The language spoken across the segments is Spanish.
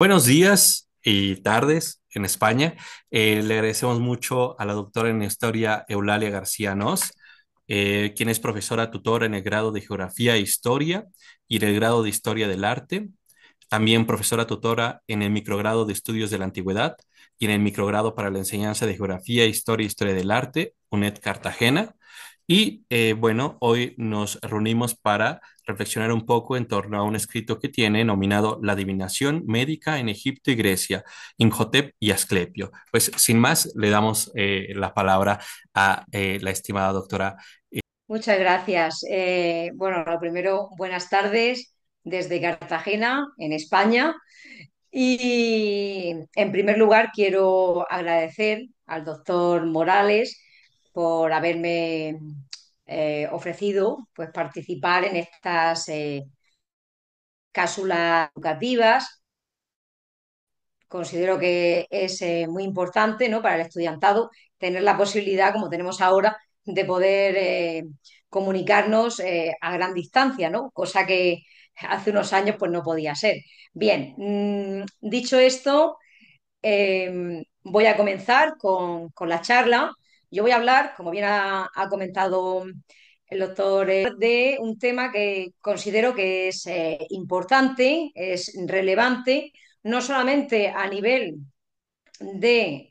Buenos días y tardes en España. Le agradecemos mucho a la doctora en Historia Eulalia García Nos, quien es profesora tutora en el grado de Geografía e Historia y en el grado de Historia del Arte. También profesora tutora en el microgrado de Estudios de la Antigüedad y en el microgrado para la enseñanza de Geografía, Historia e Historia del Arte, UNED Cartagena. Y bueno, hoy nos reunimos para reflexionar un poco en torno a un escrito que tiene nominado La adivinación médica en Egipto y Grecia, Imhotep y Asclepio. Pues sin más, le damos la palabra a la estimada doctora. Muchas gracias. Bueno, lo primero, buenas tardes desde Cartagena, en España. Y en primer lugar, quiero agradecer al doctor Morales por haberme ofrecido pues, participar en estas cápsulas educativas. Considero que es muy importante, ¿no?, para el estudiantado tener la posibilidad, como tenemos ahora, de poder comunicarnos a gran distancia, ¿no? Cosa que hace unos años pues, no podía ser. Bien, dicho esto, voy a comenzar con la charla. Yo voy a hablar, como bien ha comentado el doctor, de un tema que considero que es importante, es relevante, no solamente a nivel de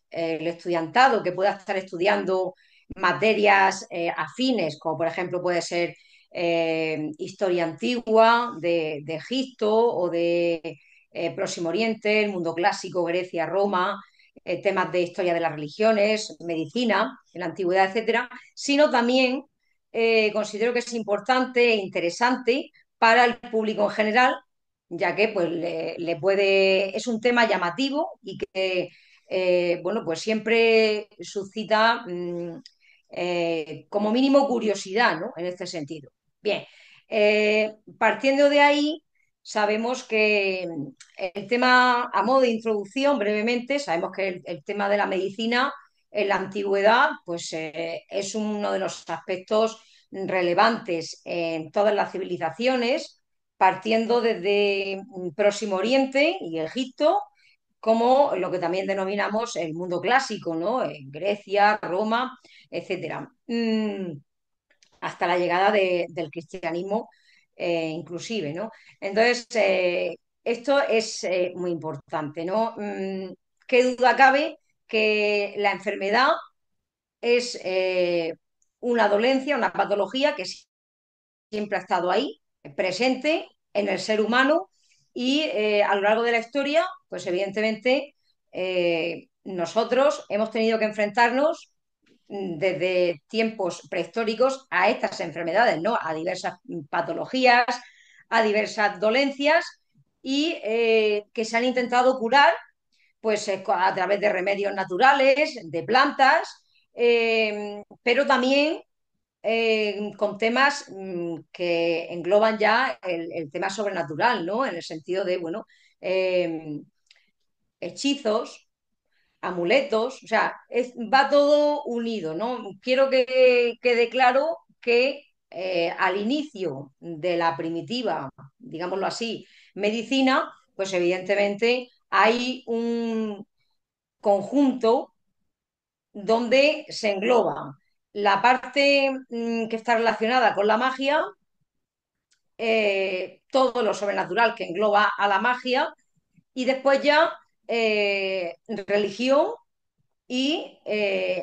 el estudiantado que pueda estar estudiando materias afines, como por ejemplo puede ser historia antigua de Egipto o de Próximo Oriente, el mundo clásico, Grecia, Roma, temas de historia de las religiones, medicina, en la antigüedad, etcétera, sino también considero que es importante e interesante para el público en general, ya que pues, le puede, es un tema llamativo y que bueno, pues siempre suscita como mínimo curiosidad, ¿no?, en este sentido. Bien, partiendo de ahí, sabemos que el tema, a modo de introducción, brevemente, sabemos que el tema de la medicina en la antigüedad pues, es uno de los aspectos relevantes en todas las civilizaciones, partiendo desde Próximo Oriente y Egipto, como lo que también denominamos el mundo clásico, ¿no? Grecia, Roma, etcétera. Hasta la llegada del cristianismo, inclusive, ¿no? Entonces, esto es muy importante, ¿no? ¿Qué duda cabe que la enfermedad es una dolencia, una patología que siempre ha estado ahí, presente en el ser humano y a lo largo de la historia, pues evidentemente nosotros hemos tenido que enfrentarnos desde tiempos prehistóricos a estas enfermedades, ¿no?, a diversas patologías, a diversas dolencias y que se han intentado curar pues a través de remedios naturales, de plantas, pero también con temas que engloban ya el tema sobrenatural, ¿no? En el sentido de, bueno, eh, hechizos, amuletos, o sea, va todo unido, ¿no? Quiero que quede claro que al inicio de la primitiva, digámoslo así, medicina, pues evidentemente hay un conjunto donde se engloba la parte que está relacionada con la magia, todo lo sobrenatural que engloba a la magia, y después ya religión y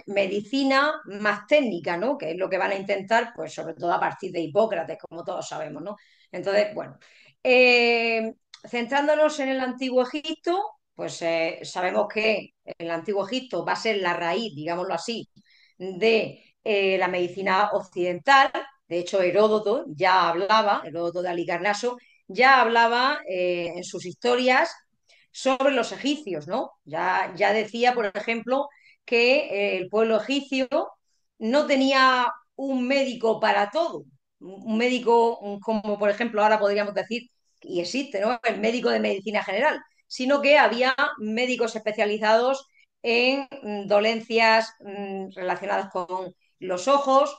medicina más técnica, ¿no?, que es lo que van a intentar, pues sobre todo a partir de Hipócrates, como todos sabemos, ¿no? Entonces, bueno, eh, centrándonos en el Antiguo Egipto, pues sabemos que el Antiguo Egipto va a ser la raíz, digámoslo así, de la medicina occidental. De hecho, Heródoto de Halicarnaso, ya hablaba en sus historias sobre los egipcios, ¿no? Ya decía, por ejemplo, que el pueblo egipcio no tenía un médico para todo, un médico como por ejemplo ahora podríamos decir, y existe, ¿no?, el médico de medicina general, sino que había médicos especializados en dolencias relacionadas con los ojos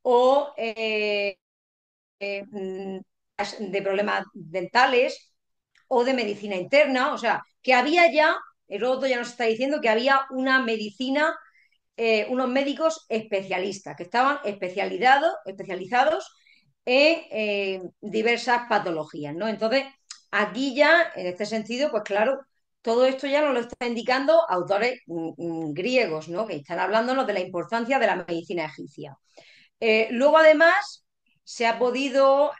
o de problemas dentales o de medicina interna, o sea, que había ya, Heródoto ya nos está diciendo que había una medicina, unos médicos especialistas que estaban especializados en diversas patologías, ¿no? Entonces, aquí ya, en este sentido, pues claro, todo esto ya nos lo está indicando autores griegos, ¿no? Que están hablándonos de la importancia de la medicina egipcia. Luego, además, se ha podido,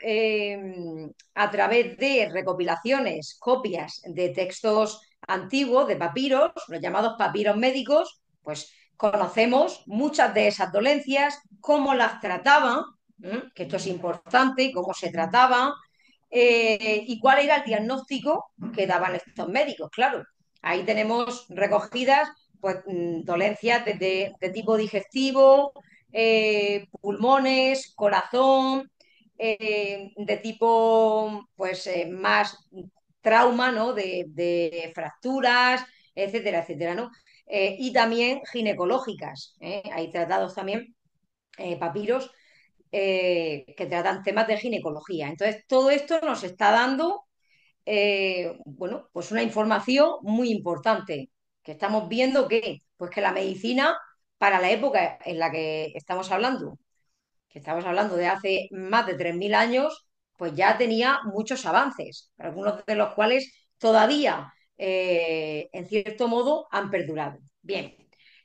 a través de recopilaciones, copias de textos antiguos, de papiros, los llamados papiros médicos, pues conocemos muchas de esas dolencias, cómo las trataban, que esto es importante, cómo se trataban, y cuál era el diagnóstico que daban estos médicos, claro. Ahí tenemos recogidas pues, dolencias de tipo digestivo, pulmones, corazón, de tipo pues más trauma, ¿no? De fracturas, etcétera, etcétera, ¿no? Y también ginecológicas, ¿eh? Hay tratados también, papiros, que tratan temas de ginecología. Entonces, todo esto nos está dando, bueno, pues una información muy importante, que estamos viendo que, pues que la medicina, para la época en la que estamos hablando de hace más de 3.000 años, pues ya tenía muchos avances, algunos de los cuales todavía, en cierto modo, han perdurado. Bien,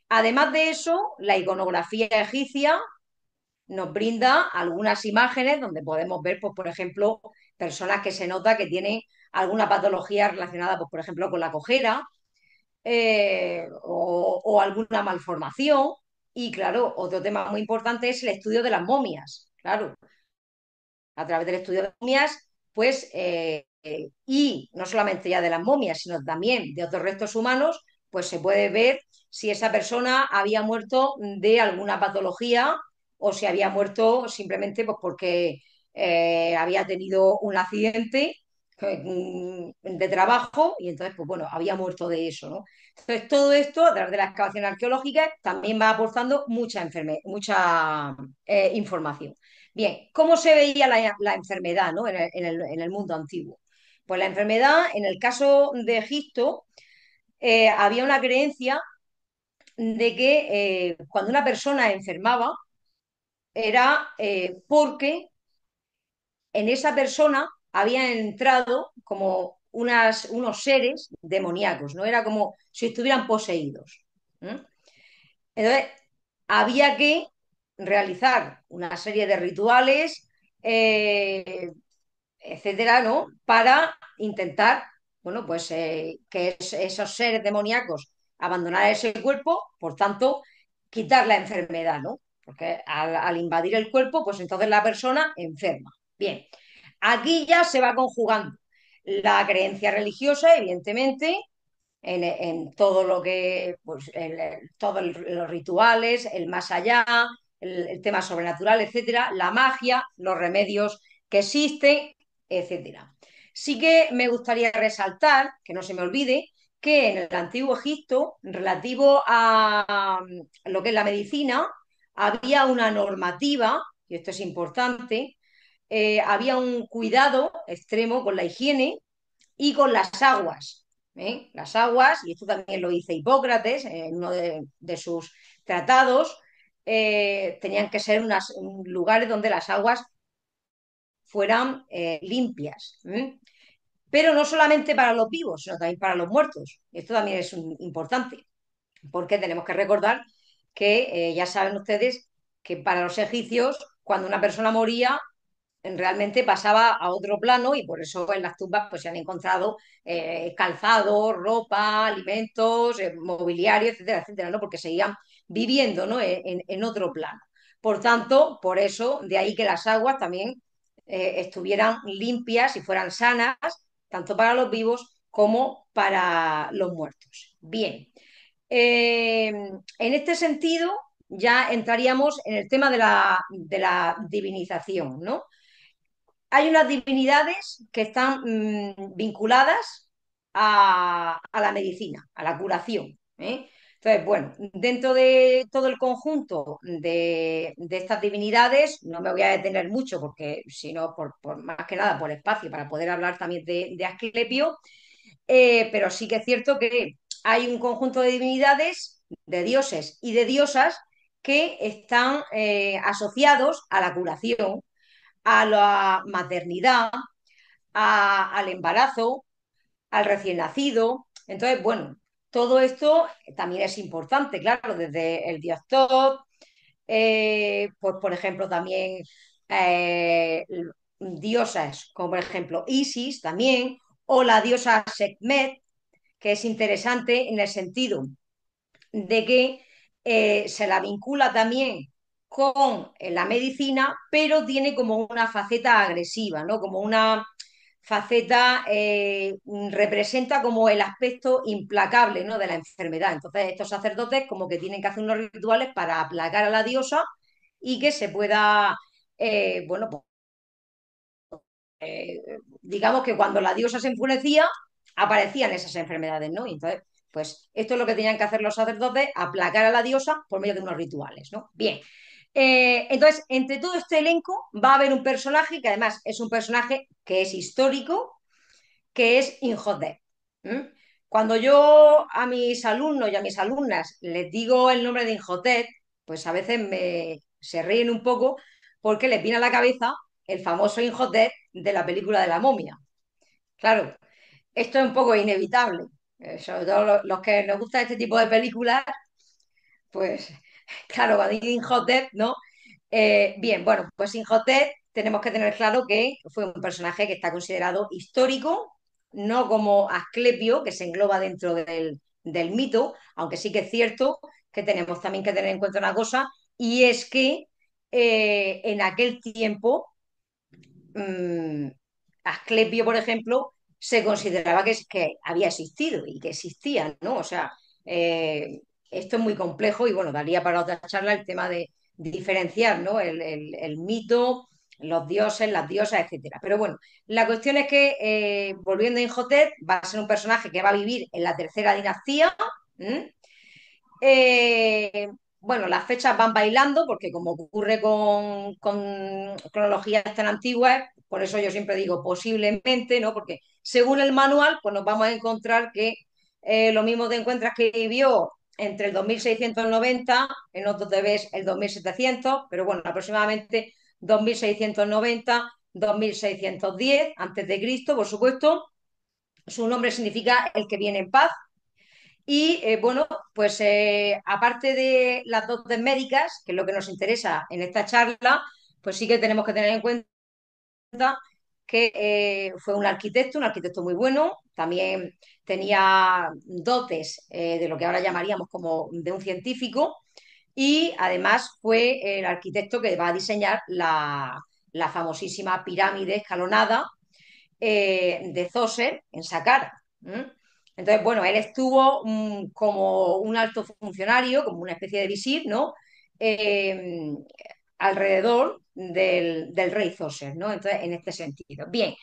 además de eso, la iconografía egipcia nos brinda algunas imágenes donde podemos ver, pues, por ejemplo, personas que se nota que tienen alguna patología relacionada, pues, por ejemplo, con la cojera, o alguna malformación. Y claro, otro tema muy importante es el estudio de las momias. Claro, a través del estudio de las momias, pues, y no solamente ya de las momias, sino también de otros restos humanos, pues se puede ver si esa persona había muerto de alguna patología o si había muerto simplemente pues, porque había tenido un accidente de trabajo y entonces, pues bueno, había muerto de eso, ¿no? Entonces, todo esto, a través de la excavación arqueológica, también va aportando mucha información. Bien, ¿cómo se veía la enfermedad, ¿no? En el mundo antiguo? Pues la enfermedad, en el caso de Egipto, había una creencia de que cuando una persona enfermaba era porque en esa persona habían entrado como unos seres demoníacos, ¿no? Era como si estuvieran poseídos. ¿Mm? Entonces, había que realizar una serie de rituales, etcétera, ¿no? Para intentar, bueno, pues que esos seres demoníacos abandonaran ese cuerpo, por tanto, quitar la enfermedad, ¿no? Porque al invadir el cuerpo, pues entonces la persona enferma. Bien, aquí ya se va conjugando la creencia religiosa, evidentemente, en todo lo que, pues, todos los rituales, el más allá, el tema sobrenatural, etcétera, la magia, los remedios que existen, etcétera. Sí que me gustaría resaltar, que no se me olvide, que en el antiguo Egipto, relativo a lo que es la medicina, había una normativa, y esto es importante, había un cuidado extremo con la higiene y con las aguas. ¿Eh? Las aguas, y esto también lo dice Hipócrates en uno de sus tratados, tenían que ser lugares donde las aguas fueran limpias. ¿Eh? Pero no solamente para los vivos, sino también para los muertos. Esto también es importante, porque tenemos que recordar que ya saben ustedes que para los egipcios, cuando una persona moría, realmente pasaba a otro plano y por eso en las tumbas pues, se han encontrado calzado, ropa, alimentos, mobiliario, etcétera, etcétera, ¿no? Porque seguían viviendo, ¿no? en otro plano. Por tanto, por eso, de ahí que las aguas también estuvieran limpias y fueran sanas, tanto para los vivos como para los muertos. Bien, en este sentido ya entraríamos en el tema de la divinización, ¿no? Hay unas divinidades que están vinculadas a la medicina, a la curación. ¿Eh? Entonces, bueno, dentro de todo el conjunto de estas divinidades, no me voy a detener mucho porque si no, por más que nada por espacio, para poder hablar también de Asclepio, pero sí que es cierto que hay un conjunto de divinidades, de dioses y de diosas que están asociados a la curación, a la maternidad, al embarazo, al recién nacido. Entonces, bueno, todo esto también es importante, claro, desde el dios Thoth, pues por ejemplo también eh, diosas como por ejemplo Isis también, o la diosa Sekhmet, que es interesante en el sentido de que se la vincula también con la medicina, pero tiene como una faceta agresiva, ¿no? Como una faceta, representa como el aspecto implacable, ¿no? De la enfermedad. Entonces, estos sacerdotes como que tienen que hacer unos rituales para aplacar a la diosa y que se pueda, bueno, pues, digamos que cuando la diosa se enfurecía, aparecían esas enfermedades, ¿no? Y entonces, pues esto es lo que tenían que hacer los sacerdotes, aplacar a la diosa por medio de unos rituales, ¿no? Bien. Entonces, entre todo este elenco va a haber un personaje que además es un personaje que es histórico, que es Inhotep. ¿Mm? Cuando yo a mis alumnos y a mis alumnas les digo el nombre de Inhotep, pues a veces se ríen un poco porque les viene a la cabeza el famoso Inhotep de la película de la momia. Claro, esto es un poco inevitable. Sobre todo los que nos gusta este tipo de películas, pues claro, cuando digo Inhotep, ¿no? Bien, bueno, pues Inhotep tenemos que tener claro que fue un personaje que está considerado histórico, no como Asclepio, que se engloba dentro del mito, aunque sí que es cierto que tenemos también que tener en cuenta una cosa, y es que en aquel tiempo Asclepio, por ejemplo, se consideraba que había existido y que existía, ¿no? O sea, esto es muy complejo y bueno, daría para otra charla el tema de diferenciar, ¿no? El mito, los dioses, las diosas, etcétera. Pero bueno, la cuestión es que, volviendo a Imhotep, va a ser un personaje que va a vivir en la tercera dinastía. ¿Mm? Eh, bueno, las fechas van bailando porque como ocurre con cronologías tan antiguas, por eso yo siempre digo posiblemente, ¿no? Porque según el manual, pues nos vamos a encontrar que lo mismo te encuentras que vivió entre el 2690, en otros te ves el 2700, pero bueno, aproximadamente 2690, 2610 antes de Cristo, por supuesto. Su nombre significa el que viene en paz y bueno, pues aparte de las dotes médicas, que es lo que nos interesa en esta charla, pues sí que tenemos que tener en cuenta que fue un arquitecto muy bueno, también tenía dotes de lo que ahora llamaríamos como de un científico y además fue el arquitecto que va a diseñar la famosísima pirámide escalonada de Zoser en Saqqara. ¿Mm? Entonces, bueno, él estuvo como un alto funcionario, como una especie de visir, ¿no? Eh, alrededor del rey Zoser, ¿no? Entonces, en este sentido. Bien,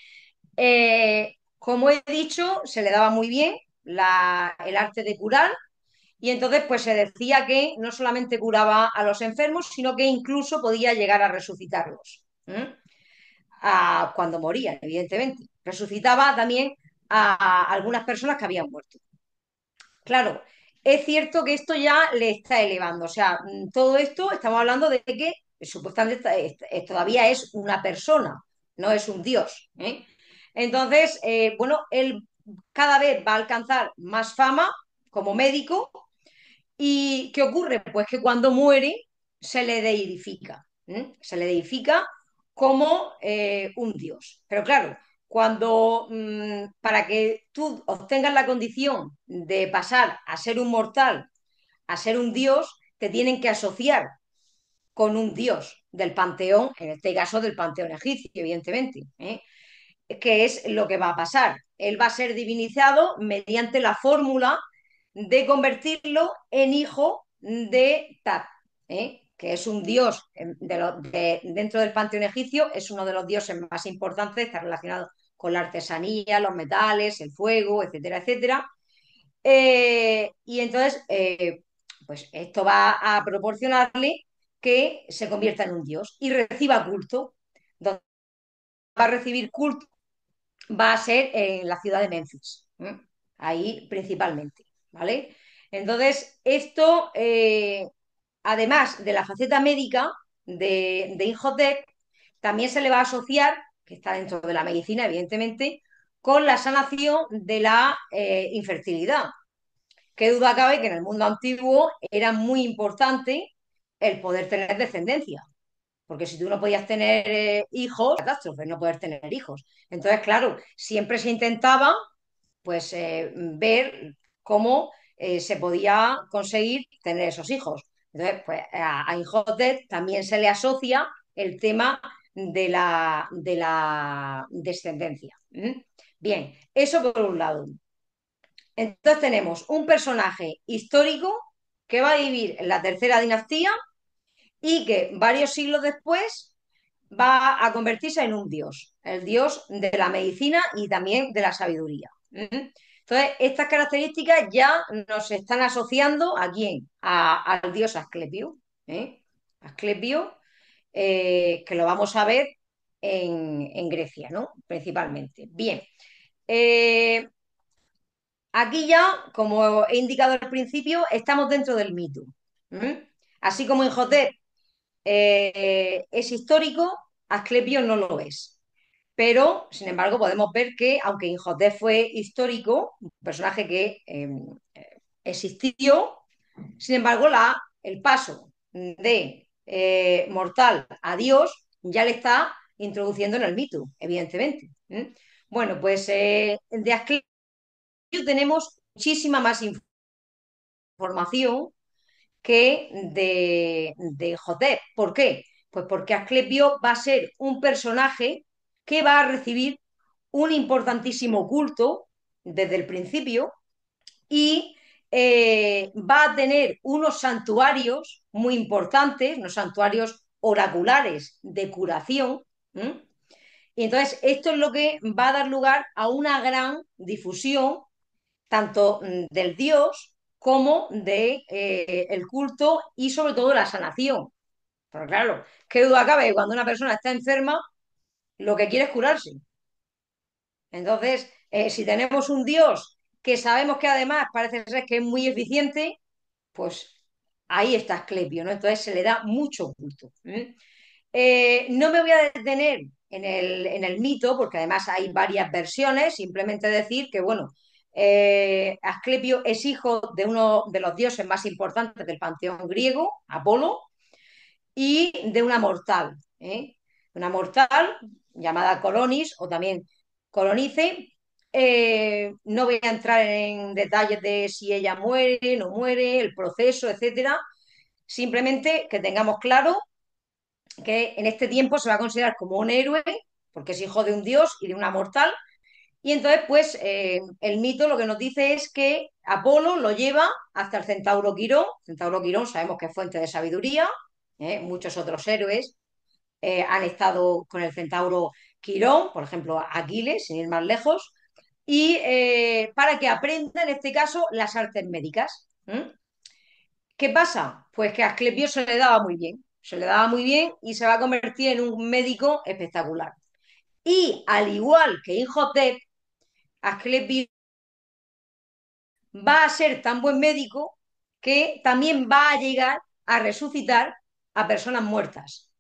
como he dicho, se le daba muy bien el arte de curar y entonces pues se decía que no solamente curaba a los enfermos, sino que incluso podía llegar a resucitarlos. Cuando morían, evidentemente. Resucitaba también a algunas personas que habían muerto. Claro, es cierto que esto ya le está elevando, o sea, todo esto estamos hablando de que supuestamente todavía es una persona, no es un dios. ¿Eh? Entonces, bueno, él cada vez va a alcanzar más fama como médico y ¿qué ocurre? Pues que cuando muere se le deidifica, ¿eh? Se le deifica como un dios. Pero claro, cuando para que tú obtengas la condición de pasar a ser un mortal, a ser un dios, te tienen que asociar con un dios del panteón, en este caso del panteón egipcio, evidentemente, ¿eh? Que es lo que va a pasar. Él va a ser divinizado mediante la fórmula de convertirlo en hijo de Tat, que es un dios dentro del panteón egipcio, es uno de los dioses más importantes, está relacionado con la artesanía, los metales, el fuego, etcétera, etcétera. Y entonces, pues esto va a proporcionarle que se convierta en un dios y reciba culto. Donde va a recibir culto va a ser en la ciudad de Memphis, ¿eh? Ahí principalmente, ¿vale? Entonces, esto, además de la faceta médica de Imhotep, también se le va a asociar, que está dentro de la medicina, evidentemente, con la sanación de la infertilidad. Qué duda cabe que en el mundo antiguo era muy importante el poder tener descendencia, porque si tú no podías tener hijos, catástrofe, no poder tener hijos. Entonces, claro, siempre se intentaba pues ver cómo se podía conseguir tener esos hijos. Entonces, pues a Imhotep también se le asocia el tema de la descendencia. ¿Mm? Bien, eso por un lado. Entonces tenemos un personaje histórico que va a vivir en la tercera dinastía y que varios siglos después va a convertirse en un dios, el dios de la medicina y también de la sabiduría. Entonces, estas características ya nos están asociando ¿a quién? Al dios Asclepio. ¿Eh? Asclepio, que lo vamos a ver en Grecia, ¿no? Principalmente. Bien. Eh, Aquí ya, como he indicado al principio, estamos dentro del mito. ¿Mm? Así como Imhotep es histórico, Asclepio no lo es. Pero, sin embargo, podemos ver que, aunque Imhotep fue histórico, un personaje que existió, sin embargo, el paso de mortal a Dios ya le está introduciendo en el mito, evidentemente. ¿Mm? Bueno, pues de Asclepio tenemos muchísima más información que de Jotep. ¿Por qué? Pues porque Asclepio va a ser un personaje que va a recibir un importantísimo culto desde el principio y va a tener unos santuarios muy importantes, unos santuarios oraculares de curación. ¿Mm? Y entonces esto es lo que va a dar lugar a una gran difusión tanto del dios como de el culto y sobre todo la sanación. Pero claro, qué duda cabe, cuando una persona está enferma, lo que quiere es curarse. Entonces, si tenemos un dios que sabemos que además parece ser que es muy eficiente, pues ahí está Asclepio, ¿no? Entonces se le da mucho culto. No me voy a detener en el mito, porque además hay varias versiones, simplemente decir que, bueno, Asclepio es hijo de uno de los dioses más importantes del panteón griego, Apolo, y de una mortal, ¿eh? Una mortal llamada Colonis o también Colonice. No voy a entrar en detalles de si ella muere, no muere, el proceso, etcétera. Simplemente que tengamos claro que en este tiempo se va a considerar como un héroe, porque es hijo de un dios y de una mortal. Y entonces, pues, el mito lo que nos dice es que Apolo lo lleva hasta el centauro Quirón. Centauro Quirón sabemos que es fuente de sabiduría. Muchos otros héroes han estado con el centauro Quirón, por ejemplo, Aquiles, sin ir más lejos, y para que aprenda, en este caso, las artes médicas. ¿Qué pasa? Pues que a Asclepio se le daba muy bien, se le daba muy bien y se va a convertir en un médico espectacular. Y al igual que Imhotep, Asclepio va a ser tan buen médico que también va a llegar a resucitar a personas muertas.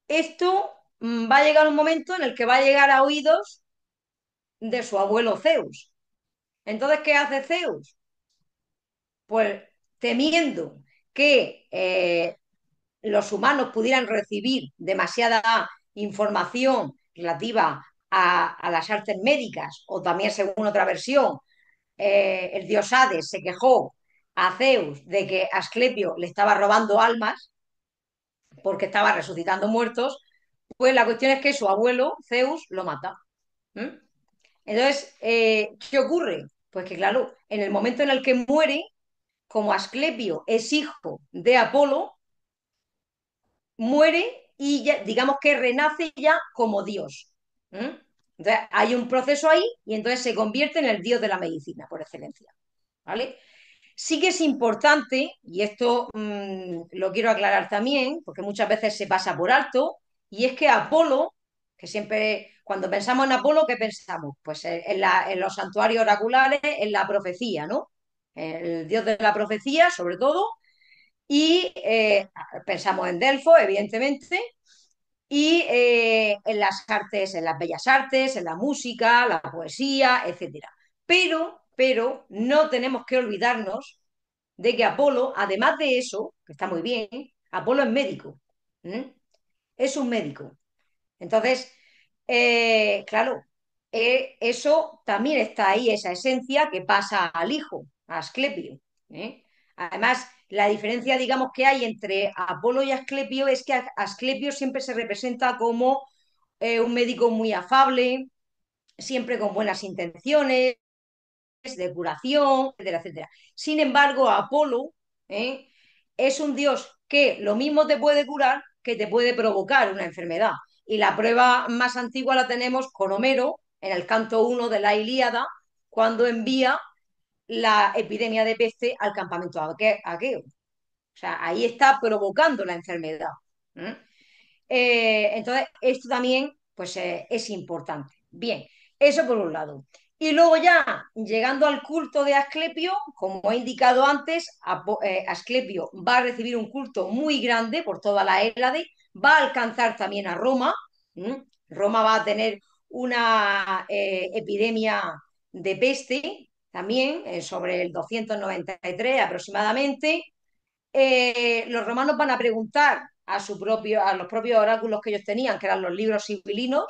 Esto va a llegar un momento en el que va a llegar a oídos de su abuelo Zeus. Entonces, ¿qué hace Zeus? Pues temiendo que los humanos pudieran recibir demasiada información relativa a las artes médicas, o también, según otra versión, el dios Hades se quejó a Zeus de que Asclepio le estaba robando almas porque estaba resucitando muertos, pues la cuestión es que su abuelo, Zeus, lo mata. ¿Mm? Entonces, ¿qué ocurre? Pues que, claro, en el momento en el que muere, como Asclepio es hijo de Apolo, muere y ya, digamos que renace ya como dios. ¿Mm? Entonces, hay un proceso ahí y entonces se convierte en el dios de la medicina, por excelencia. ¿Vale? Sí que es importante, y esto lo quiero aclarar también, porque muchas veces se pasa por alto, y es que Apolo, que siempre, cuando pensamos en Apolo, ¿qué pensamos? Pues en los santuarios oraculares, en la profecía, ¿no? El dios de la profecía, sobre todo, y pensamos en Delfos, evidentemente, y en las artes, en las bellas artes, en la música, la poesía, etcétera. Pero no tenemos que olvidarnos de que Apolo, además de eso, que está muy bien, Apolo es médico. ¿Mm? Es un médico. Entonces, claro, eso también está ahí, esa esencia que pasa al hijo, a Asclepio. ¿Eh? Además, la diferencia, digamos, que hay entre Apolo y Asclepio es que Asclepio siempre se representa como un médico muy afable, siempre con buenas intenciones, de curación, etcétera, etcétera. Sin embargo, Apolo ¿eh? es un dios que lo mismo te puede curar que te puede provocar una enfermedad. Y la prueba más antigua la tenemos con Homero en el canto 1 de la Ilíada, cuando envía la epidemia de peste al campamento aqueo. O sea, ahí está provocando la enfermedad. ¿Eh? Entonces, esto también pues, es importante. Bien, eso por un lado. Y luego ya, llegando al culto de Asclepio, como he indicado antes, Asclepio va a recibir un culto muy grande por toda la Hélade, va a alcanzar también a Roma. ¿Mm? Roma va a tener una epidemia de peste también sobre el 293 aproximadamente. Los romanos van a preguntar a los propios oráculos que ellos tenían, que eran los libros sibilinos,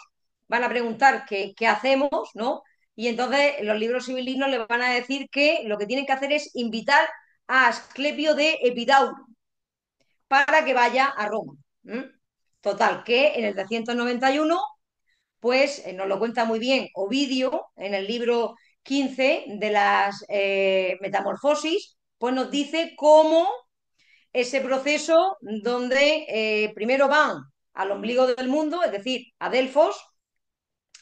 van a preguntar qué hacemos, ¿no? Y entonces los libros sibilinos les van a decir que lo que tienen que hacer es invitar a Asclepio de Epidauro para que vaya a Roma. ¿Mm? Total, que en el 391, pues nos lo cuenta muy bien Ovidio en el libro 15 de las Metamorfosis, pues nos dice cómo ese proceso donde primero van al ombligo del mundo, es decir, a Delfos,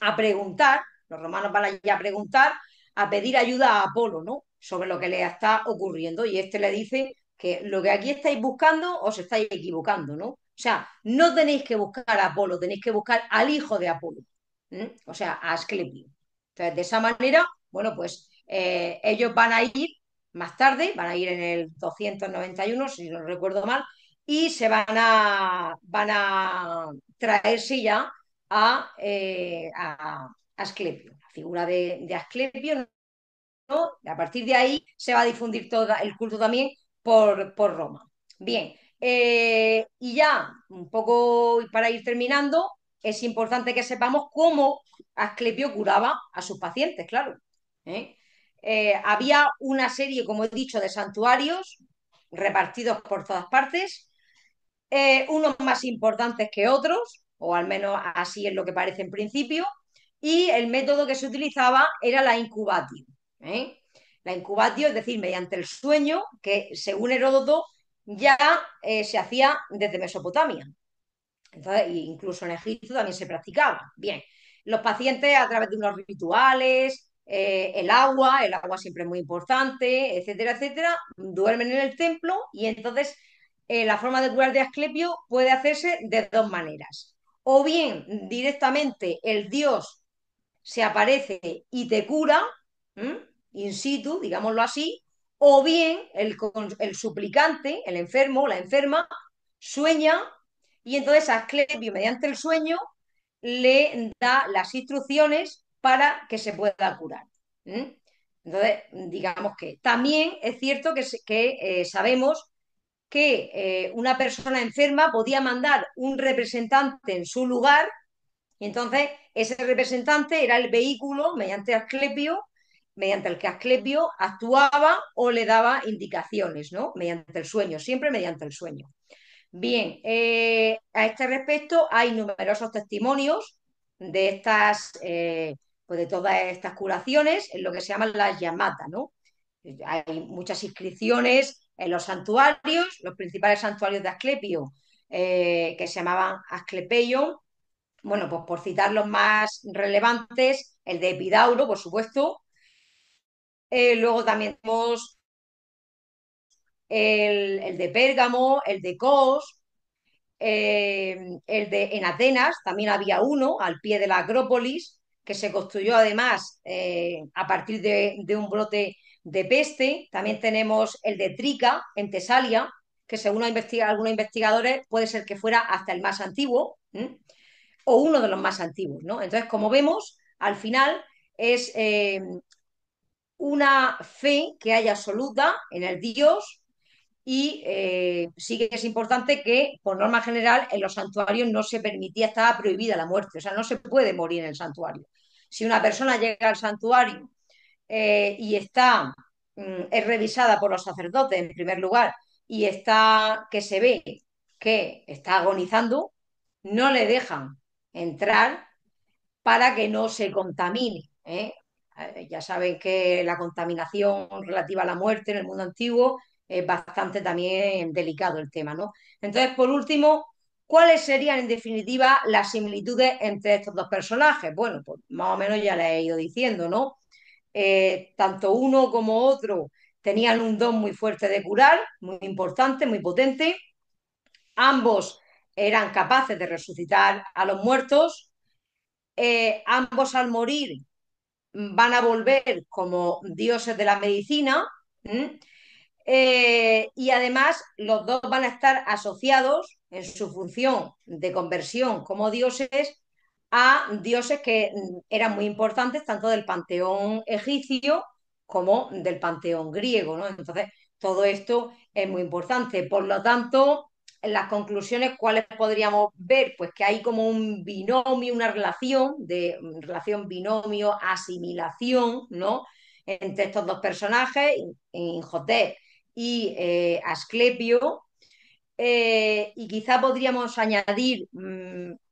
a preguntar, los romanos van allí a preguntar, a pedir ayuda a Apolo, ¿no? Sobre lo que le está ocurriendo. Y este le dice que lo que aquí estáis buscando os estáis equivocando, ¿no? O sea, no tenéis que buscar a Apolo, tenéis que buscar al hijo de Apolo, ¿eh? O sea, a Asclepio. Entonces, de esa manera, bueno, pues ellos van a ir más tarde, van a ir en el 291, si no recuerdo mal, y van a traerse ya a Asclepio, la figura de Asclepio, ¿no? A partir de ahí se va a difundir todo el culto también por Roma. Bien, y ya un poco para ir terminando, es importante que sepamos cómo Asclepio curaba a sus pacientes, claro. ¿Eh? Había una serie, como he dicho, de santuarios repartidos por todas partes, unos más importantes que otros, o al menos así es lo que parece en principio, y el método que se utilizaba era la incubatio. ¿Eh? La incubatio, es decir, mediante el sueño, que según Heródoto ya se hacía desde Mesopotamia. Entonces, incluso en Egipto también se practicaba. Bien, los pacientes a través de unos rituales, el agua siempre es muy importante, etcétera, etcétera, duermen en el templo y entonces la forma de curar de Asclepio puede hacerse de dos maneras. O bien directamente el dios se aparece y te cura, ¿m? In situ, digámoslo así, o bien el suplicante, el enfermo, la enferma, sueña y entonces Asclepio, mediante el sueño, le da las instrucciones para que se pueda curar. ¿Mm? Entonces, digamos que también es cierto que sabemos que una persona enferma podía mandar un representante en su lugar y entonces ese representante era el vehículo mediante el que Asclepio actuaba o le daba indicaciones, ¿no? Mediante el sueño, siempre mediante el sueño. Bien, a este respecto hay numerosos testimonios de pues de todas estas curaciones en lo que se llaman las llamatas, ¿no? Hay muchas inscripciones en los santuarios, los principales santuarios de Asclepio, que se llamaban Asclepeion. Bueno, pues por citar los más relevantes, el de Epidauro, por supuesto. Luego también tenemos el de Pérgamo, el de Kos, en Atenas también había uno al pie de la Acrópolis, que se construyó además a partir de un brote de peste. También tenemos el de Trica en Tesalia, que según algunos investigadores puede ser que fuera hasta el más antiguo, o uno de los más antiguos, ¿no? Entonces, como vemos, al final es una fe que hay absoluta en el Dios y sí que es importante que, por norma general, en los santuarios no se permitía, estaba prohibida la muerte, o sea, no se puede morir en el santuario. Si una persona llega al santuario y es revisada por los sacerdotes en primer lugar y que se ve que está agonizando, no le dejan entrar para que no se contamine. Ya saben que la contaminación relativa a la muerte en el mundo antiguo es bastante también delicado el tema, ¿no? Entonces, por último, ¿cuáles serían en definitiva las similitudes entre estos dos personajes? Bueno, pues más o menos ya les he ido diciendo, ¿no? Tanto uno como otro tenían un don muy fuerte de curar, muy importante, muy potente. Ambos eran capaces de resucitar a los muertos. Ambos al morir van a volver como dioses de la medicina. Y además los dos van a estar asociados en su función de conversión como dioses a dioses que eran muy importantes tanto del panteón egipcio como del panteón griego, ¿no? Entonces, todo esto es muy importante. Por lo tanto, en las conclusiones, ¿cuáles podríamos ver? Pues que hay como un binomio, una relación binomio, asimilación, ¿no? Entre estos dos personajes, Inhotep y Asclepio, y quizá podríamos añadir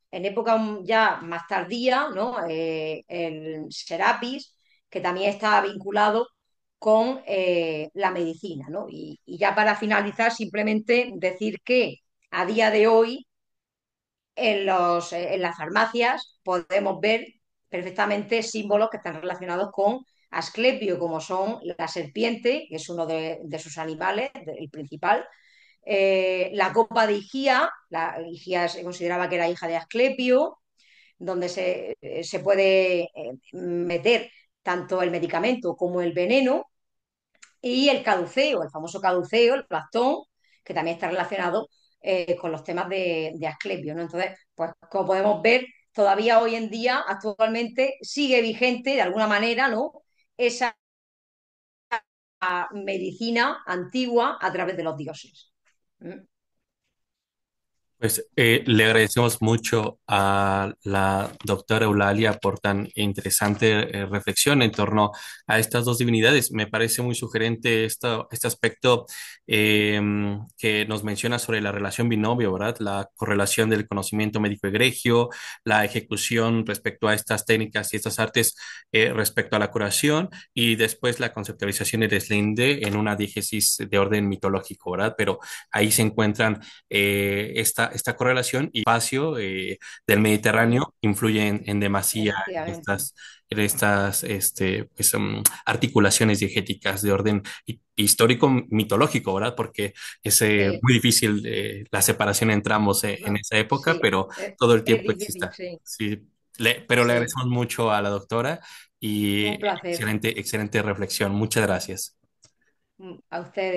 en época ya más tardía, ¿no? El Serapis, que también estaba vinculado con la medicina, ¿no? Y ya para finalizar, simplemente decir que a día de hoy en las farmacias podemos ver perfectamente símbolos que están relacionados con Asclepio, como son la serpiente, que es uno de sus animales, el principal, la copa de Higía, la Higía se consideraba que era hija de Asclepio, donde se puede meter tanto el medicamento como el veneno, y el caduceo, el famoso caduceo, el bastón, que también está relacionado con los temas de Asclepio, ¿no? Entonces, pues como podemos ver, todavía hoy en día, actualmente, sigue vigente de alguna manera, ¿no? Esa medicina antigua a través de los dioses. ¿Mm? Pues le agradecemos mucho a la doctora Eulalia por tan interesante reflexión en torno a estas dos divinidades. Me parece muy sugerente este aspecto eh, que nos menciona sobre la relación binomio, ¿verdad? La correlación del conocimiento médico egregio, la ejecución respecto a estas técnicas y estas artes respecto a la curación y después la conceptualización y deslinde en una diégesis de orden mitológico, ¿verdad? Pero ahí se encuentran esta correlación y el espacio del Sí, Mediterráneo influye en demasía efectivamente. en estas pues, articulaciones diegéticas de orden histórico mitológico, ¿verdad? Porque es Sí, muy difícil la separación entre ambos en no, esa época, sí, pero todo el es tiempo difícil, exista. sí, Sí, pero le sí. agradecemos mucho a la doctora y Un placer. excelente reflexión. Muchas gracias. A ustedes.